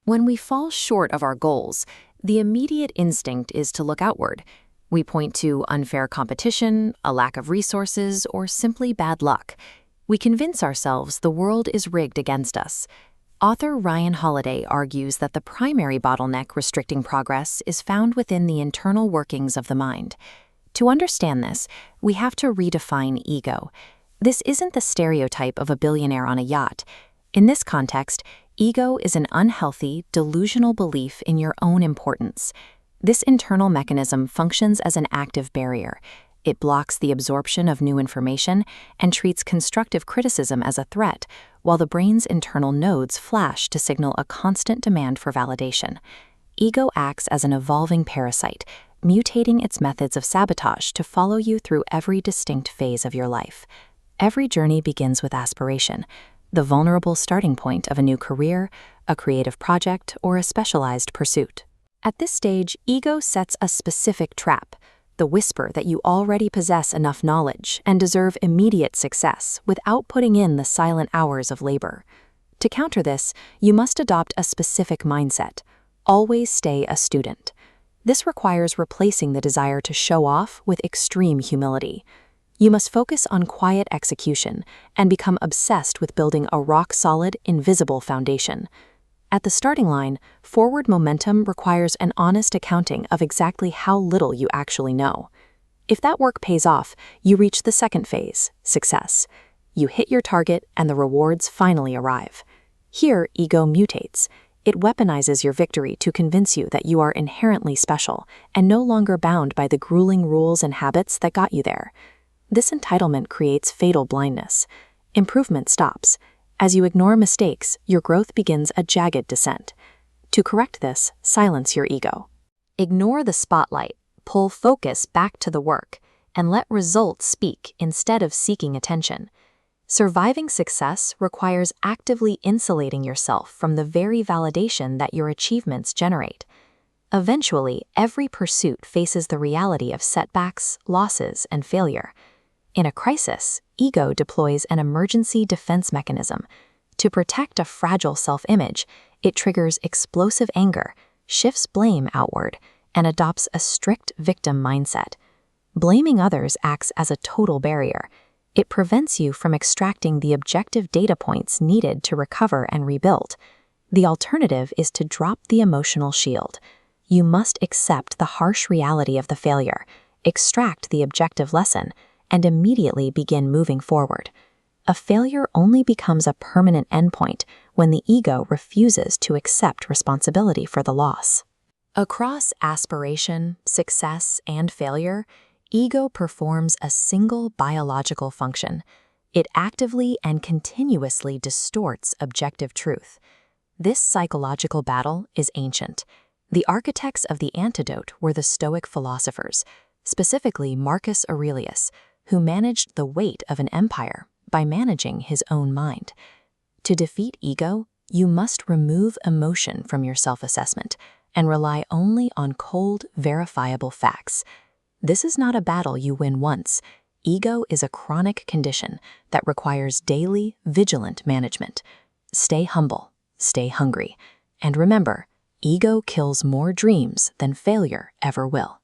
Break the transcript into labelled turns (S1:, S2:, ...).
S1: When we fall short of our goals, the immediate instinct is to look outward. We point to unfair competition, a lack of resources, or simply bad luck. We convince ourselves the world is rigged against us. Author Ryan Holiday argues that the primary bottleneck restricting progress is found within the internal workings of the mind. To understand this, we have to redefine ego. This isn't the stereotype of a billionaire on a yacht. In this context, ego is an unhealthy, delusional belief in your own importance. This internal mechanism functions as an active barrier. It blocks the absorption of new information and treats constructive criticism as a threat, while the brain's internal nodes flash to signal a constant demand for validation. Ego acts as an evolving parasite, mutating its methods of sabotage to follow you through every distinct phase of your life. Every journey begins with aspiration, the vulnerable starting point of a new career, a creative project, or a specialized pursuit. At this stage, ego sets a specific trap, the whisper that you already possess enough knowledge and deserve immediate success without putting in the silent hours of labor. To counter this, you must adopt a specific mindset. Always stay a student. This requires replacing the desire to show off with extreme humility. You must focus on quiet execution and become obsessed with building a rock-solid, invisible foundation. At the starting line, forward momentum requires an honest accounting of exactly how little you actually know. If that work pays off, you reach the second phase, success. You hit your target and the rewards finally arrive. Here, ego mutates. It weaponizes your victory to convince you that you are inherently special and no longer bound by the grueling rules and habits that got you there. This entitlement creates fatal blindness. Improvement stops. As you ignore mistakes, your growth begins a jagged descent. To correct this, silence your ego. Ignore the spotlight, pull focus back to the work, and let results speak instead of seeking attention. Surviving success requires actively insulating yourself from the very validation that your achievements generate. Eventually, every pursuit faces the reality of setbacks, losses, and failure. In a crisis, ego deploys an emergency defense mechanism. To protect a fragile self-image, it triggers explosive anger, shifts blame outward, and adopts a strict victim mindset. Blaming others acts as a total barrier. It prevents you from extracting the objective data points needed to recover and rebuild. The alternative is to drop the emotional shield. You must accept the harsh reality of the failure, extract the objective lesson, and immediately begin moving forward. A failure only becomes a permanent endpoint when the ego refuses to accept responsibility for the loss. Across aspiration, success, and failure, ego performs a single biological function. It actively and continuously distorts objective truth. This psychological battle is ancient. The architects of the antidote were the Stoic philosophers, specifically Marcus Aurelius, who managed the weight of an empire by managing his own mind. To defeat ego, you must remove emotion from your self-assessment and rely only on cold, verifiable facts. This is not a battle you win once. Ego is a chronic condition that requires daily, vigilant management. Stay humble, stay hungry, and remember, ego kills more dreams than failure ever will.